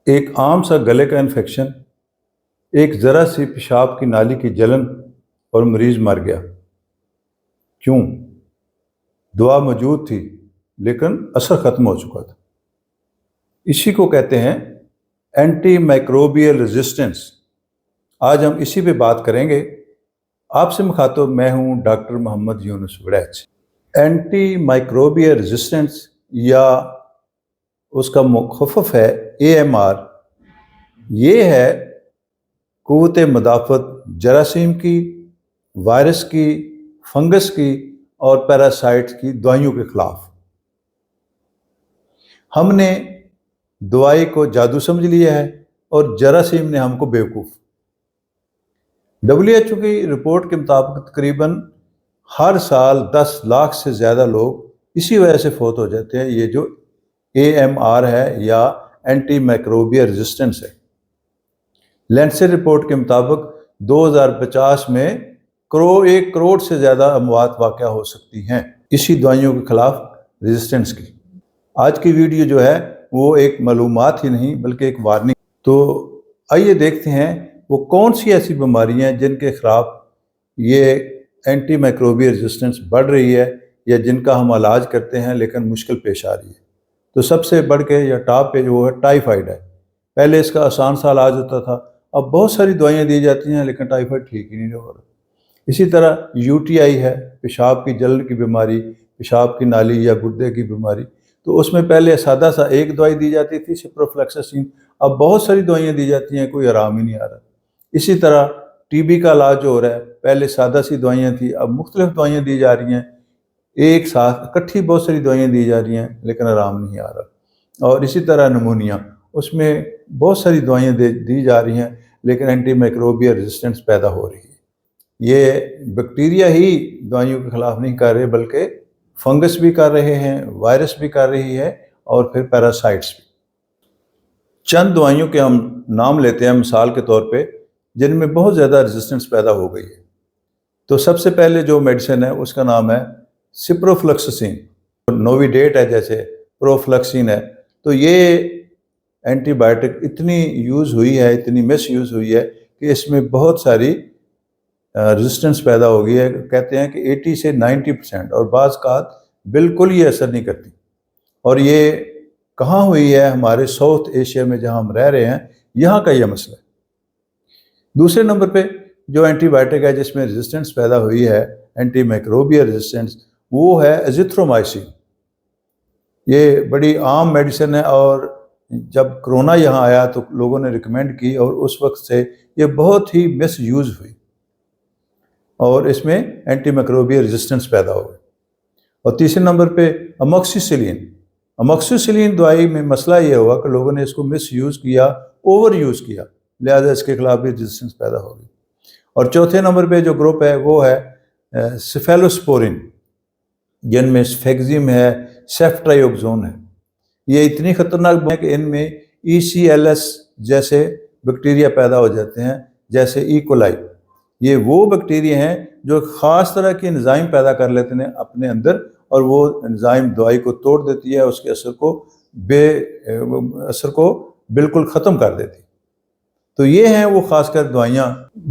ایک عام سا گلے کا انفیکشن، ایک ذرا سی پیشاب کی نالی کی جلن اور مریض مر گیا۔ کیوں؟ دوا موجود تھی لیکن اثر ختم ہو چکا تھا۔ اسی کو کہتے ہیں اینٹی مائکروبیل ریزسٹنس۔ آج ہم اسی پہ بات کریں گے۔ آپ سے مخاطب میں ہوں ڈاکٹر محمد یونس وڑیچ۔ اینٹی مائکروبیل ریزسٹنس یا اس کا مخفف ہے AMR۔ یہ ہے قوت مدافعت جراثیم کی، وائرس کی، فنگس کی اور پیراسائٹس کی دوائیوں کے خلاف۔ ہم نے دوائی کو جادو سمجھ لیا ہے اور جراثیم نے ہم کو بیوقوف۔ WHO کی رپورٹ کے مطابق تقریباً ہر سال 10 لاکھ سے زیادہ لوگ اسی وجہ سے فوت ہو جاتے ہیں۔ یہ جو AMR ہے یا اینٹی مائکروبیل ریزسٹنس ہے۔ لینسٹ رپورٹ کے مطابق 2050 میں 1 کروڑ سے زیادہ اموات واقع ہو سکتی ہیں اسی دوائیوں کے خلاف ریزسٹنس کی۔ آج کی ویڈیو جو ہے وہ ایک معلومات ہی نہیں بلکہ ایک وارننگ۔ تو آئیے دیکھتے ہیں وہ کون سی ایسی بیماریاں ہیں جن کے خلاف یہ اینٹی مائکروبیل ریزسٹنس بڑھ رہی ہے یا جن کا ہم علاج کرتے ہیں لیکن مشکل پیش آ رہی ہے۔ تو سب سے بڑھ کے یا ٹاپ پہ جو ہے ٹائیفائیڈ ہے۔ پہلے اس کا آسان سا علاج ہوتا تھا، اب بہت ساری دوائیاں دی جاتی ہیں لیکن ٹائیفائیڈ ٹھیک ہی نہیں ہو رہا۔ اسی طرح UTI ہے، پیشاب کی جلن کی بیماری، پیشاب کی نالی یا گردے کی بیماری۔ تو اس میں پہلے سادہ سا ایک دوائی دی جاتی تھی سپروفلیکساسین، اب بہت ساری دوائیاں دی جاتی ہیں، کوئی آرام ہی نہیں آ رہا۔ اسی طرح TB کا علاج جو ہو رہا ہے، پہلے سادہ سی دوائیاں تھیں، اب مختلف دوائیاں دی جا رہی ہیں، ایک ساتھ اکٹھی بہت ساری دوائیاں دی جا رہی ہیں لیکن آرام نہیں آ رہا۔ اور اسی طرح نمونیا، اس میں بہت ساری دوائیاں دی جا رہی ہیں لیکن اینٹی مائکروبیل ریزسٹنس پیدا ہو رہی ہے۔ یہ بیکٹیریا ہی دوائیوں کے خلاف نہیں کر رہے بلکہ فنگس بھی کر رہے ہیں، وائرس بھی کر رہی ہے اور پھر پیراسائٹس بھی۔ چند دوائیوں کے ہم نام لیتے ہیں مثال کے طور پہ جن میں بہت زیادہ ریزسٹنس پیدا ہو گئی ہے۔ تو سب سے پہلے جو میڈیسن ہے اس کا نام ہے سپروفلیکساسین۔ نووی ڈیٹ ہے جیسے پروفلیکسین ہے۔ تو یہ اینٹی بائیوٹک اتنی یوز ہوئی ہے، اتنی مس یوز ہوئی ہے کہ اس میں بہت ساری ریزسٹنس پیدا ہو گئی ہے۔ کہتے ہیں کہ 80 سے 90% اور بعض کا بالکل یہ اثر نہیں کرتی۔ اور یہ کہاں ہوئی ہے؟ ہمارے ساؤتھ ایشیا میں جہاں ہم رہ رہے ہیں، یہاں کا یہ مسئلہ ہے۔ دوسرے نمبر پہ جو اینٹی بائیوٹک ہے جس میں ریزسٹنس پیدا ہوئی ہے، اینٹی مائکروبیل ریزسٹنس، وہ ہے ایزیتھرومائسین۔ یہ بڑی عام میڈیسن ہے اور جب کرونا یہاں آیا تو لوگوں نے ریکمینڈ کی اور اس وقت سے یہ بہت ہی مس یوز ہوئی اور اس میں اینٹی مائکروبیل ریزسٹنس پیدا ہو گئی۔ اور تیسرے نمبر پہ اموکسیسلین۔ اموکسیسلین دوائی میں مسئلہ یہ ہوا کہ لوگوں نے اس کو مس یوز کیا، اوور یوز کیا، لہذا اس کے خلاف بھی ریزسٹنس پیدا ہو گئی۔ اور چوتھے نمبر پہ جو گروپ ہے وہ ہے سیفیلوسپورین، جن میں سفیگزیم ہے، سیفٹرائیوکسون ہے۔ یہ اتنی خطرناک ہے کہ ان میں ECLS جیسے بیکٹیریا پیدا ہو جاتے ہیں، جیسے ایکولائی۔ یہ وہ بیکٹیریا ہیں جو خاص طرح کے انزائم پیدا کر لیتے ہیں اپنے اندر اور وہ انزائم دوائی کو توڑ دیتی ہے، اس کے اثر کو بالکل ختم کر دیتی۔ تو یہ ہیں وہ خاص کر دوائیاں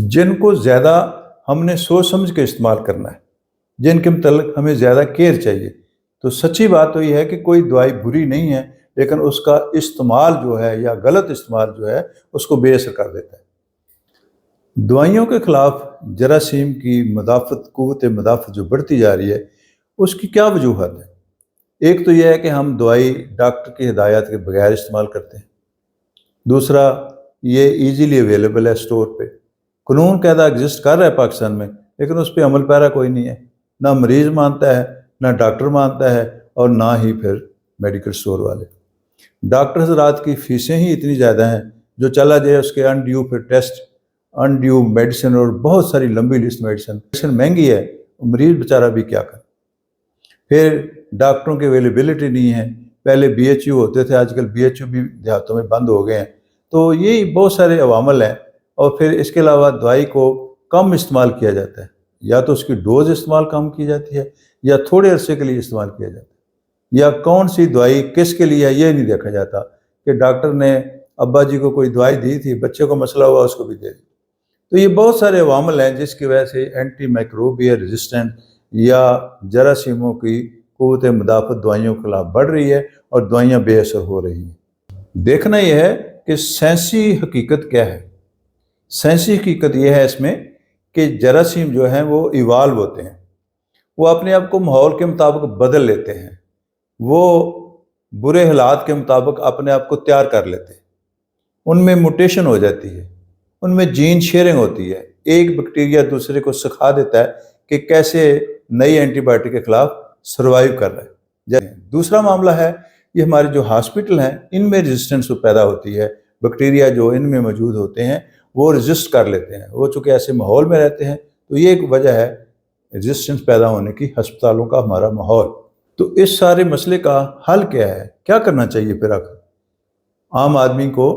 جن کو زیادہ ہم نے سوچ سمجھ کے استعمال کرنا ہے، جن کے متعلق ہمیں زیادہ کیئر چاہیے۔ تو سچی بات تو یہ ہے کہ کوئی دوائی بری نہیں ہے لیکن اس کا استعمال جو ہے یا غلط استعمال جو ہے اس کو بے اثر کر دیتا ہے۔ دوائیوں کے خلاف جراثیم کی مدافعت، قوت مدافعت جو بڑھتی جا رہی ہے، اس کی کیا وجوہات ہے؟ ایک تو یہ ہے کہ ہم دوائی ڈاکٹر کی ہدایت کے بغیر استعمال کرتے ہیں۔ دوسرا، یہ ایزیلی اویلیبل ہے اسٹور پہ، قانون قاعدہ ایگزسٹ کر رہا ہے پاکستان میں لیکن اس پہ عمل پیرا کوئی نہیں ہے، نہ مریض مانتا ہے، نہ ڈاکٹر مانتا ہے اور نہ ہی پھر میڈیکل اسٹور والے۔ ڈاکٹر حضرات کی فیسیں ہی اتنی زیادہ ہیں، جو چلا جائے اس کے انڈیو پھر ٹیسٹ، انڈیو میڈیسن اور بہت ساری لمبی لسٹ میڈیسن مہنگی ہے، مریض بیچارہ بھی کیا کرے۔ پھر ڈاکٹروں کی اویلیبلٹی نہیں ہے، پہلے BHU ہوتے تھے، آج کل BHU بھی دیہاتوں میں بند ہو گئے ہیں۔ تو یہی بہت سارے عوامل ہیں۔ اور پھر اس کے علاوہ دوائی کو کم استعمال کیا جاتا ہے، یا تو اس کی ڈوز استعمال کم کی جاتی ہے یا تھوڑے عرصے کے لیے استعمال کیا جاتا ہے، یا کون سی دوائی کس کے لیے ہے یہ نہیں دیکھا جاتا کہ ڈاکٹر نے ابا جی کو کوئی دوائی دی تھی، بچے کو مسئلہ ہوا اس کو بھی دے دی۔ تو یہ بہت سارے عوامل ہیں جس کی وجہ سے اینٹی مائکروبیل ریزسٹنٹ یا جراثیموں کی قوت مدافعت دوائیوں کے خلاف بڑھ رہی ہے اور دوائیاں بے اثر ہو رہی ہیں۔ دیکھنا یہ ہے کہ سائنسی حقیقت کیا ہے۔ سائنسی حقیقت یہ ہے اس میں کہ جراثیم جو ہیں وہ ایوالو ہوتے ہیں، وہ اپنے آپ کو ماحول کے مطابق بدل لیتے ہیں، وہ برے حالات کے مطابق اپنے آپ کو تیار کر لیتے ہیں، ان میں موٹیشن ہو جاتی ہے، ان میں جین شیئرنگ ہوتی ہے، ایک بیکٹیریا دوسرے کو سکھا دیتا ہے کہ کیسے نئی اینٹی بائیوٹک کے خلاف سروائیو کر رہا ہے۔ دوسرا معاملہ ہے یہ ہمارے جو ہاسپٹل ہیں ان میں ریزسٹنس پیدا ہوتی ہے، بیکٹیریا جو ان میں موجود ہوتے ہیں وہ ریزسٹ کر لیتے ہیں، وہ چونکہ ایسے ماحول میں رہتے ہیں، تو یہ ایک وجہ ہے ریزسٹنس پیدا ہونے کی، ہسپتالوں کا ہمارا ماحول۔ تو اس سارے مسئلے کا حل کیا ہے؟ کیا کرنا چاہیے پھر عام آدمی کو؟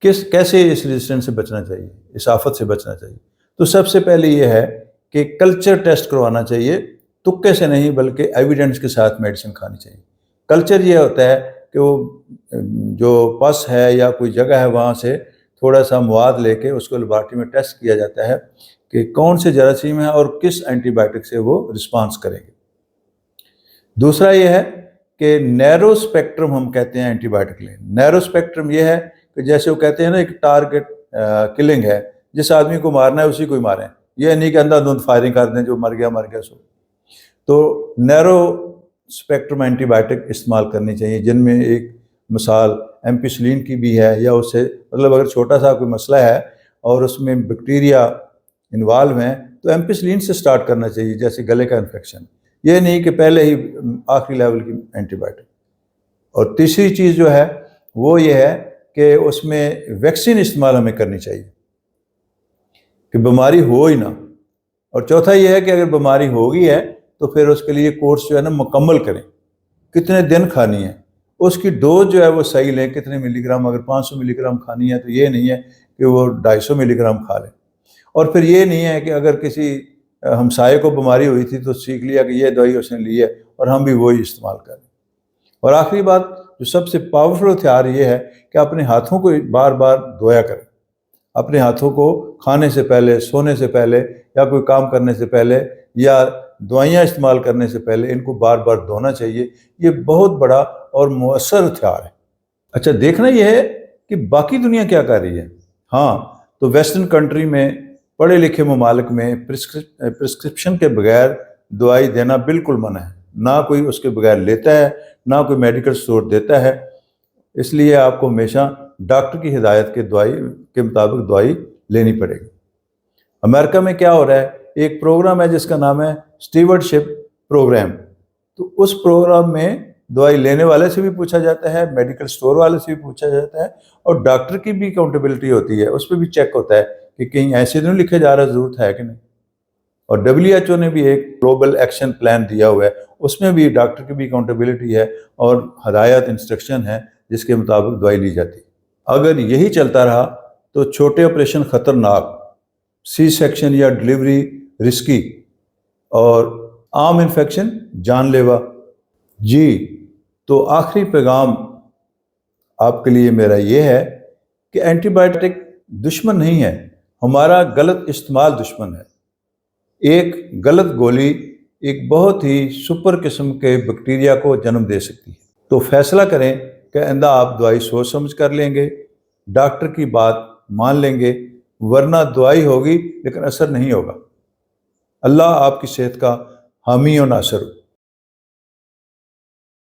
کیسے اس ریزسٹنس سے بچنا چاہیے، اس آفت سے بچنا چاہیے؟ تو سب سے پہلے یہ ہے کہ کلچر ٹیسٹ کروانا چاہیے، تکے سے نہیں بلکہ ایویڈنس کے ساتھ میڈیسن کھانی چاہیے۔ کلچر یہ ہوتا ہے کہ وہ جو پس ہے یا کوئی جگہ ہے وہاں سے تھوڑا سا مواد لے کے اس کو لیبارٹری میں ٹیسٹ کیا جاتا ہے کہ کون سے جراثیم ہیں اور کس اینٹی بائیوٹک سے وہ رسپانس کریں گے۔ دوسرا یہ ہے کہ نیرو اسپیکٹرم ہم کہتے ہیں اینٹی بائیوٹک لیں۔ نیرو اسپیکٹرم یہ ہے کہ جیسے وہ کہتے ہیں نا ایک ٹارگٹ کلنگ ہے، جس آدمی کو مارنا ہے اسی کو ہی ماریں، یہ نہیں کہ اندھا دھند فائرنگ کر دیں، جو مر گیا سو۔ تو نیرو اسپیکٹرم اینٹی بائیوٹک استعمال کرنی چاہیے، جن میں ایک مثال ایمپیسلین کی بھی ہے، یا اس سے مطلب اگر چھوٹا سا کوئی مسئلہ ہے اور اس میں بیکٹیریا انوالو ہیں تو ایمپیسلین سے سٹارٹ کرنا چاہیے، جیسے گلے کا انفیکشن، یہ نہیں کہ پہلے ہی آخری لیول کی اینٹی بائیوٹک۔ اور تیسری چیز جو ہے وہ یہ ہے کہ اس میں ویکسین استعمال ہمیں کرنی چاہیے کہ بیماری ہو ہی نہ۔ اور چوتھا یہ ہے کہ اگر بیماری ہوگی ہے تو پھر اس کے لیے کورس جو ہے نا مکمل کریں، کتنے دن کھانی ہے، اس کی ڈوز جو ہے وہ صحیح لیں، کتنے ملی گرام، اگر 500 ملی گرام کھانی ہے تو یہ نہیں ہے کہ وہ 250 ملی گرام کھا لیں۔ اور پھر یہ نہیں ہے کہ اگر کسی ہمسائے کو بیماری ہوئی تھی تو سیکھ لیا کہ یہ دوائی اس نے لی ہے اور ہم بھی وہی استعمال کریں۔ اور آخری بات جو سب سے پاورفل ہتھیار یہ ہے کہ اپنے ہاتھوں کو بار بار دھویا کریں، اپنے ہاتھوں کو کھانے سے پہلے، سونے سے پہلے، یا کوئی کام کرنے سے پہلے، یا دوائیاں استعمال کرنے سے پہلے ان کو بار بار دھونا چاہیے۔ یہ بہت بڑا اور مؤثر ہتھیار ہے۔ اچھا، دیکھنا یہ ہے کہ باقی دنیا کیا کر رہی ہے۔ ہاں، تو ویسٹرن کنٹری میں، پڑھے لکھے ممالک میں پرسکرپشن کے بغیر دوائی دینا بالکل منع ہے، نہ کوئی اس کے بغیر لیتا ہے، نہ کوئی میڈیکل اسٹور دیتا ہے۔ اس لیے آپ کو ہمیشہ ڈاکٹر کی ہدایت کے مطابق دوائی لینی پڑے گی۔ امریکہ میں کیا ہو رہا ہے، ایک پروگرام ہے جس کا نام ہے اسٹیورڈشپ پروگرام۔ تو اس پروگرام میں دوائی لینے والے سے بھی پوچھا جاتا ہے، میڈیکل اسٹور والے سے بھی پوچھا جاتا ہے، اور ڈاکٹر کی بھی اکاؤنٹیبلٹی ہوتی ہے، اس پہ بھی چیک ہوتا ہے کہ کہیں ایسے نہیں لکھے جا رہا ضرورت ہے کہ نہیں۔ اور WHO نے بھی ایک گلوبل ایکشن پلان دیا ہوا ہے، اس میں بھی ڈاکٹر کی بھی اکاؤنٹیبلٹی ہے اور ہدایت انسٹرکشن ہے جس کے مطابق دوائی لی جاتی ہے۔ اگر یہی چلتا رہا تو چھوٹے آپریشن خطرناک، سی سیکشن یا ڈلیوری رسکی، اور عام انفیکشن جان لیوا۔ جی، تو آخری پیغام آپ کے لیے میرا یہ ہے کہ اینٹی بائیوٹک دشمن نہیں ہے، ہمارا غلط استعمال دشمن ہے۔ ایک غلط گولی ایک بہت ہی سپر قسم کے بیکٹیریا کو جنم دے سکتی ہے۔ تو فیصلہ کریں کہ آئندہ آپ دوائی سوچ سمجھ کر لیں گے، ڈاکٹر کی بات مان لیں گے، ورنہ دوائی ہوگی لیکن اثر نہیں ہوگا۔ اللہ آپ کی صحت کا حامی و ناصر ہو۔